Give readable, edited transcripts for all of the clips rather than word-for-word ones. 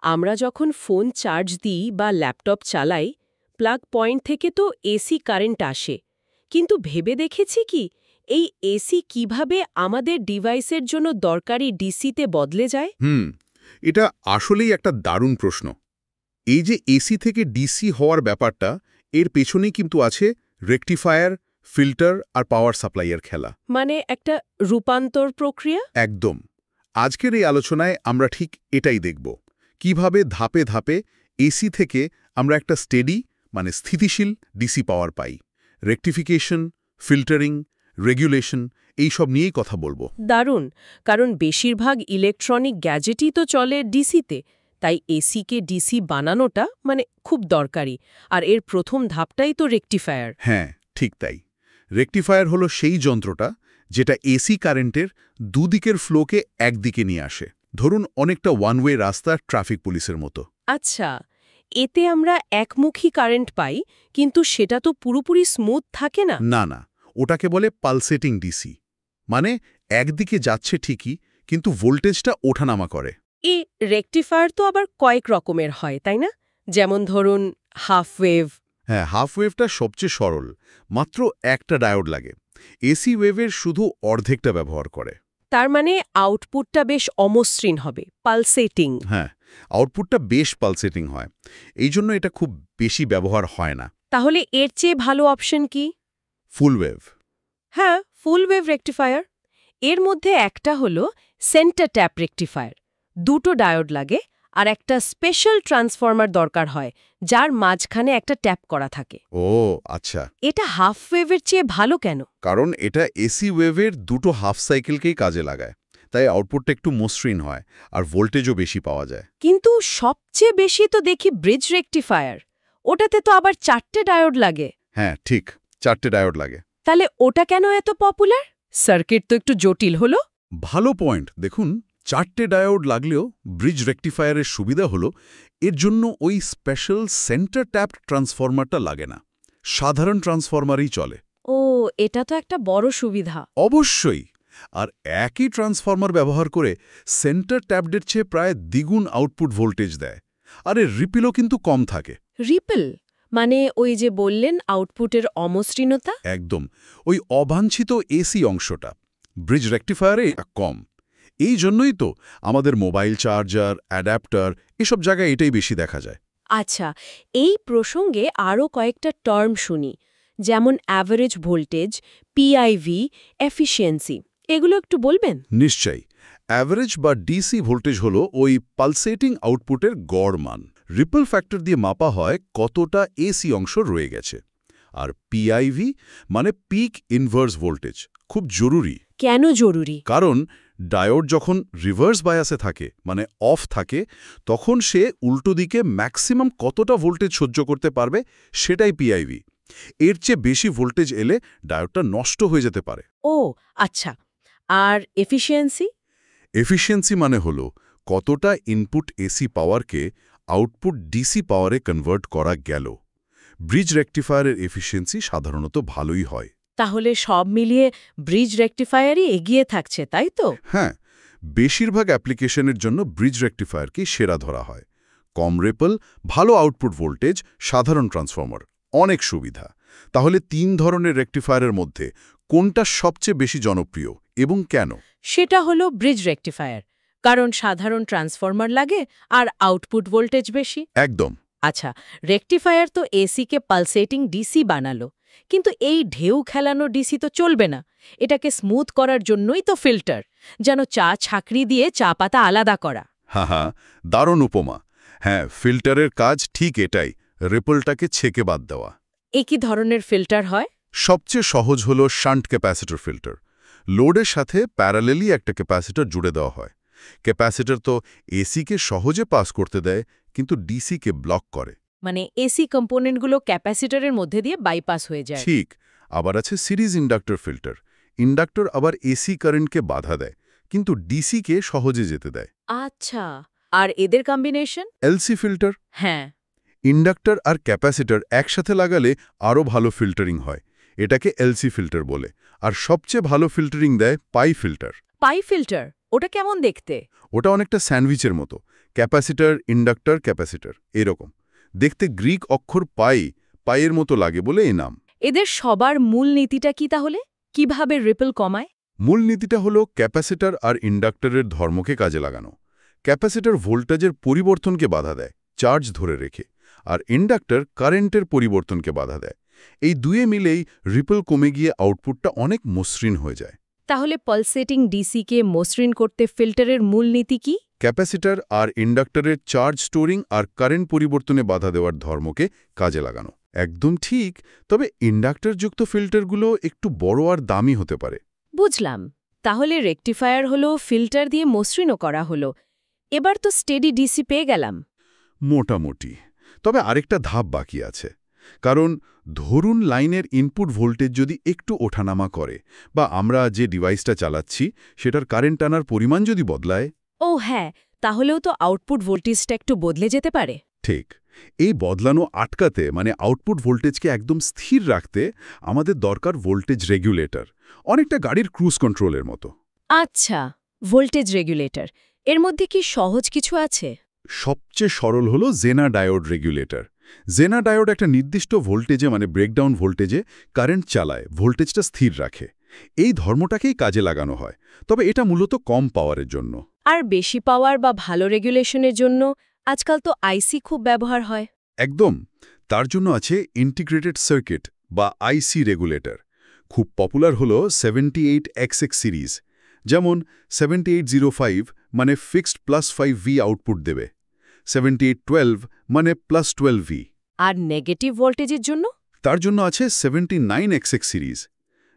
আমরা যখন phone charge দিই বা ল্যাপটপ চালাই প্লাগ পয়েন্ট থেকে তো এসি কারেন্ট আসে, কিন্তু ভেবে দেখেছি কি এই এসি কিভাবে আমাদের ডিভাইসের জন্য দরকারি ডিসিতে বদলে যায়? এটা আসলেই একটা দারুণ প্রশ্ন। এই যে এসি থেকে ডিসি হওয়ার ব্যাপারটা, এর পেছনেই কিন্তু আছে রেকটিফায়ার, ফিল্টার আর পাওয়ার সাপ্লাইয়ের খেলা। মানে একটা রূপান্তর প্রক্রিয়া। একদম। আজকের এই আলোচনায় আমরা ঠিক এটাই দেখব, কিভাবে ধাপে ধাপে এসি থেকে আমরা একটা স্টেডি মানে স্থিতিশীল ডিসি পাওয়ার পাই। রেকটিফিকেশন, ফিল্টারিং, রেগুলেশন এইসব নিয়েই কথা বলবো। দারুণ, কারণ বেশিরভাগ ইলেকট্রনিক গ্যাজেটই তো চলে ডিসিতে, তাই এসিকে ডিসি বানানোটা মানে খুব দরকারি। আর এর প্রথম ধাপটাই তো রেকটিফায়ার। হ্যাঁ, ঠিক তাই। রেকটিফায়ার হলো সেই যন্ত্রটা যেটা এসি কারেন্টের দুদিকের ফ্লোকে একদিকে নিয়ে আসে। ধরুন অনেকটা ওয়ান ওয়ে রাস্তা ট্রাফিক পুলিশের মতো। আচ্ছা, এতে আমরা একমুখী কারেন্ট পাই, কিন্তু সেটা তো পুরোপুরি স্মুথ থাকে না। না না, ওটাকে বলে পালসেটিং ডিসি। মানে একদিকে যাচ্ছে ঠিকই, কিন্তু ভোল্টেজটা ওঠানামা করে। এই রেকটিফায়ার তো আবার কয়েক রকমের হয়, তাই না? যেমন ধরুন হাফ ওয়েভ। হ্যাঁ, হাফ ওয়েভটা সবচেয়ে সরল, মাত্র একটা ডায়োড লাগে। এসি ওয়েভের শুধু অর্ধেকটা ব্যবহার করে। তার মানে আউটপুটটা বেশ অমসৃণ হবে, পালসেটিং। হ্যাঁ, আউটপুটটা বেশ পালসেটিং হয়, এই জন্য এটা খুব বেশি ব্যবহার হয় না। তাহলে এর চেয়ে ভালো অপশন কি? ফুল ওয়েভ। হ্যাঁ, ফুল ওয়েভ রেকটিফায়ার। এর মধ্যে একটা হলো সেন্টার ট্যাপ রেকটিফায়ার। দুটো ডায়োড লাগে আর একটা স্পেশাল ট্রান্সফর্মার দরকার হয়, যার মাঝখানে একটা ট্যাপ করা থাকে। ও আচ্ছা। এটা হাফ ওয়েভের চেয়ে ভালো কেন? কারণ এটা এসি ওয়েভের দুটো হাফ সাইকেলকেই কাজে লাগায়, তাই আউটপুটটা একটু মসৃণ হয় আর ভোল্টেজও বেশি পাওয়া যায়। কিন্তু সবচেয়ে বেশি তো দেখি ব্রিজ রেকটিফায়ার। ওটাতে তো আবার 4টে ডায়োড লাগে। হ্যাঁ ঠিক, 4টে ডায়োড লাগে। তাহলে ওটা কেন এত পপুলার? সার্কিট তো একটু জটিল হলো। ভালো পয়েন্ট। দেখুন, 4টে ডায়োড লাগলেও ব্রিজ রেকটিফায়ারের সুবিধা হলো এর জন্য ওই স্পেশাল সেন্টার ট্যাপ ট্রান্সফর্মারটা লাগে না, সাধারণ ট্রান্সফর্মারই চলে। ও, এটা তো একটা বড় সুবিধা। অবশ্যই। আর একই ট্রান্সফর্মার ব্যবহার করে সেন্টার ট্যাপডের চেয়ে প্রায় দ্বিগুণ আউটপুট ভোল্টেজ দেয়। আর এর রিপিলও কিন্তু কম থাকে। রিপল মানে ওই যে বললেন আউটপুটের অমসৃণতা? একদম, ওই অবাঞ্ছিত এসি অংশটা ব্রিজ রেকটিফায়ারে কম। এই জন্যই তো আমাদের মোবাইল চার্জার, অ্যাডাপ্টার এসব জায়গায় এটাই বেশি দেখা যায়। আচ্ছা, এই প্রসঙ্গে আরও কয়েকটা টার্ম শুনি, যেমন অ্যাভারেজ ভোল্টেজ, পিআইভি, এফিসিয়েন্সি। এগুলো একটু বলবেন? নিশ্চয়ই। অ্যাভারেজ বা ডিসি ভোল্টেজ হলো ওই পালসেটিং আউটপুটের গড় মান। রিপল ফ্যাক্টর দিয়ে মাপা হয় কতটা এসি অংশ রয়ে গেছে। আর পিআইভি মানে পিক ইনভার্স ভোল্টেজ, খুব জরুরি। কেন জরুরি? কারণ ডায়োড যখন রিভার্স বায়াসে থাকে মানে অফ থাকে, তখন সে উল্টো দিকে ম্যাক্সিমাম কতটা ভোল্টেজ সহ্য করতে পারবে সেটাই পিআইভি। এর চেয়ে বেশি ভোল্টেজ এলে ডায়োডটা নষ্ট হয়ে যেতে পারে। ও আচ্ছা, আর এফিসিয়েন্সি? এফিসিয়েন্সি মানে হলো কতটা ইনপুট এসি পাওয়ারকে আউটপুট ডিসি পাওয়ারে কনভার্ট করা গেল। ব্রিজ রেকটিফায়ারের এফিসিয়েন্সি সাধারণত ভালোই হয়। তাহলে সব মিলিয়ে ব্রিজ রেকটিফায়ারই এগিয়ে থাকছে, তাই তো? হ্যাঁ, বেশিরভাগ অ্যাপ্লিকেশনের জন্য ব্রিজ রেকটিফায়ারকে সেরা ধরা হয়। কম রিপল, ভালো আউটপুট ভোল্টেজ, সাধারণ ট্রান্সফর্মার, অনেক সুবিধা। তাহলে 3 ধরনের রেকটিফায়ারের মধ্যে কোনটা সবচেয়ে বেশি জনপ্রিয় এবং কেন? সেটা হলো ব্রিজ রেকটিফায়ার, কারণ সাধারণ ট্রান্সফর্মার লাগে আর আউটপুট ভোল্টেজ বেশি। একদম। আচ্ছা, রেকটিফায়ার তো এসিকে পালসেটিং ডিসি বানালো, কিন্তু এই ঢেউ খেলানো ডিসি তো চলবে না। এটাকে স্মুথ করার জন্যই তো ফিল্টার, যেন চা ছাঁকনি দিয়ে চা পাতা আলাদা করা। হা, দারুণ উপমা। হ্যাঁ, ফিল্টারের কাজ ঠিক এটাই, রিপলটাকে ছেঁকে বাদ দেওয়া। একই ধরনের ফিল্টার হয়? সবচেয়ে সহজ হলো শান্ট ক্যাপাসিটর ফিল্টার। লোডের সাথে প্যারালেলি একটা ক্যাপাসিটর জুড়ে দেওয়া হয়। ক্যাপাসিটর তো এসিকে সহজে পাস করতে দেয়, কিন্তু ডিসিকে ব্লক করে। মানে এসি কম্পোনেন্টগুলো ক্যাপাসিটরের মধ্যে দিয়ে বাইপাস হয়ে যায়। ঠিক। আবার আছে সিরিজ ইন্ডাক্টর ফিল্টার। ইন্ডাক্টর আবার এসি কারেন্টকে বাধা দেয়, কিন্তু ডিসিকে সহজে যেতে দেয়। আচ্ছা, আর এদের কম্বিনেশন? LC filter. হ্যাঁ। ইন্ডাক্টর আর ক্যাপাসিটর একসাথে লাগালে আরও ভালো ফিল্টারিং হয়, এটাকে এলসি ফিল্টার বলে। আর সবচেয়ে ভালো ফিল্টারিং দেয় পাই ফিল্টার। পাই ফিল্টার, ওটা কেমন দেখতে? ওটা অনেকটা স্যান্ডউইচের মতো, ক্যাপাসিটর, ইন্ডাক্টর, ক্যাপাসিটর এরকম। দেখতে গ্রিক অক্ষর পাইয়ের মতো লাগে বলে এই নাম। এদের সবার মূল নীতিটা কি তাহলে? কিভাবে রিপল কমায়? মূল নীতিটা হলো ক্যাপাসিটর আর ইন্ডাক্টরের ধর্মকে কাজে লাগানো। ক্যাপাসিটর ভোল্টেজের পরিবর্তনকে বাধা দেয় চার্জ ধরে রেখে, আর ইন্ডাক্টর কারেন্টের পরিবর্তনকে বাধা দেয়। এই দুয়ে মিলেই রিপল কমে গিয়ে আউটপুটটা অনেক মসৃণ হয়ে যায়। তাহলে পালসেটিং ডিসিকে মসৃণ করতে ফিল্টারের মূল নীতি কি? ক্যাপাসিটর আর ইন্ডাক্টরের চার্জ স্টোরিং আর কারেন্ট পরিবর্তনে বাধা দেওয়ার ধর্মকে কাজে লাগানো। একদম ঠিক, তবে ইন্ডাক্টরযুক্ত ফিল্টারগুলো একটু বড় আর দামি হতে পারে। বুঝলাম। তাহলে রেকটিফায়ার হলো, ফিল্টার দিয়ে মসৃণও করা হলো। এবার তো স্টেডি ডিসি পেয়ে গেলাম। মোটামুটি। তবে আরেকটা ধাপ বাকি আছে। কারণ ধরুন লাইনের ইনপুট ভোল্টেজ যদি একটু ওঠানামা করে, বা আমরা যে ডিভাইসটা চালাচ্ছি সেটার কারেন্ট টানার পরিমাণ যদি বদলায়। ও হ্যাঁ, তাহলেও তো আউটপুট ভোল্টেজটা একটু বদলে যেতে পারে। ঠিক। এই বদলানো আটকাতে, মানে আউটপুট ভোল্টেজকে একদম স্থির রাখতে আমাদের দরকার ভোল্টেজ রেগুলেটর, অনেকটা গাড়ির ক্রুজ কন্ট্রোলের মতো। আচ্ছা, ভোল্টেজ রেগুলেটর। এর মধ্যে কি সহজ কিছু আছে? সবচেয়ে সরল হলো জেনা ডায়োড রেগুলেটর। জেনা ডায়োড একটা নির্দিষ্ট ভোল্টেজে, মানে ব্রেকডাউন ভোল্টেজে কারেন্ট চালায়, ভোল্টেজটা স্থির রাখে। এই ধর্মটাকেই কাজে লাগানো হয়, তবে এটা মূলত কম পাওয়ারের জন্য। আর বেশি পাওয়ার বা ভালো রেগুলেশনের জন্য আজকাল তো আইসি খুব ব্যবহার হয়। একদম। তার জন্য আছে ইন্টিগ্রেটেড সার্কিট বা আইসি রেগুলেটর। খুব পপুলার হলো 78XX সিরিজ। যেমন 7805 মানে ফিক্সড +5V আউটপুট দেবে, 7812 মানে +12V। আর নেগেটিভ ভোল্টেজের জন্য? তার জন্য আছে 79XX সিরিজ।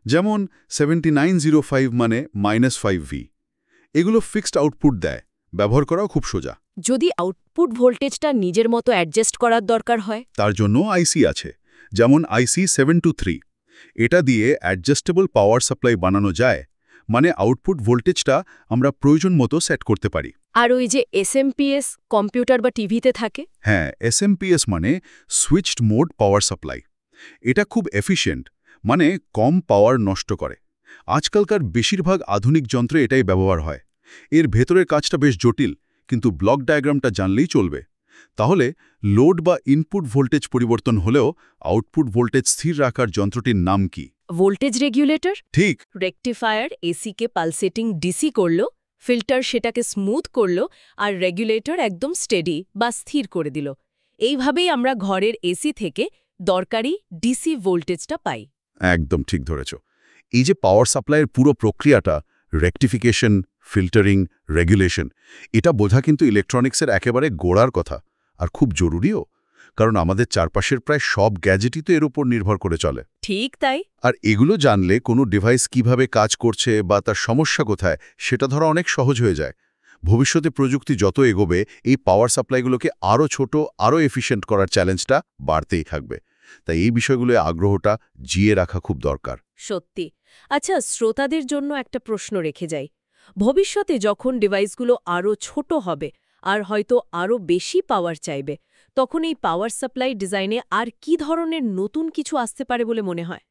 যেমন 7905 মানে -5V। এগুলো ফিক্সড আউটপুট দেয়, ব্যবহার করাও খুব সোজা। যদি আউটপুট ভোল্টেজটা নিজের মতো অ্যাডজাস্ট করার দরকার হয়? তার জন্য আইসি আছে, যেমন IC 723। এটা দিয়ে অ্যাডজাস্টেবল পাওয়ার সাপ্লাই বানানো যায়, মানে আউটপুট ভোল্টেজটা আমরা প্রয়োজন মতো সেট করতে পারি। আর ওই যে এসএমপিএস কম্পিউটার বা টিভিতে থাকে? হ্যাঁ, SMPS মানে সুইচড মোড পাওয়ার সাপ্লাই। এটা খুব এফিশিয়েন্ট, মানে কম পাওয়ার নষ্ট করে। আজকালকার বেশিরভাগ আধুনিক যন্ত্রে এটাই ব্যবহার হয়। এর ভেতরের কাজটা বেশ জটিল, কিন্তু ব্লক ডায়াগ্রামটা জানলেই চলবে। তাহলে লোড বা ইনপুট ভোল্টেজ পরিবর্তন হলেও আউটপুট ভোল্টেজ স্থির রাখার যন্ত্রটির নাম কি? Voltage regulator. ঠিক। রেকটিফায়ার এসিকে পালসেটিং ডিসি করলো, ফিল্টার সেটাকে স্মুথ করলো, আর রেগুলেটর একদম স্টেডি বা স্থির করে দিল। এইভাবেই আমরা ঘরের এসি থেকে দরকারি ডিসি ভোল্টেজটা পাই। একদম ঠিক ধরেছ। এই যে পাওয়ার সাপ্লাইয়ের পুরো প্রক্রিয়াটা, রেকটিফিকেশন, ফিল্টারিং, রেগুলেশন, এটা বোঝা কিন্তু ইলেকট্রনিক্সের একেবারে গোড়ার কথা, আর খুব জরুরিও। কারণ আমাদের চারপাশের প্রায় সব গ্যাজেটই তো এর উপর নির্ভর করে চলে। ঠিক তাই। আর এগুলো জানলে কোনো ডিভাইস কিভাবে কাজ করছে বা তার সমস্যা কোথায় সেটা ধরা অনেক সহজ হয়ে যায়। ভবিষ্যতে প্রযুক্তি যত এগোবে, এই পাওয়ার সাপ্লাইগুলোকে আরও ছোট, আরও এফিশিয়েন্ট করার চ্যালেঞ্জটা বাড়তেই থাকবে। তাই এই বিষয়গুলোর আগ্রহটা জিয়ে রাখা খুব দরকার। সত্যি। আচ্ছা, শ্রোতাদের জন্য একটা প্রশ্ন রেখে যাই। ভবিষ্যতে যখন ডিভাইসগুলো আরও ছোট হবে আর হয়তো আরও বেশি পাওয়ার চাইবে, তখন এই পাওয়ার সাপ্লাই ডিজাইনে আর কি ধরনের নতুন কিছু আসতে পারে বলে মনে হয়?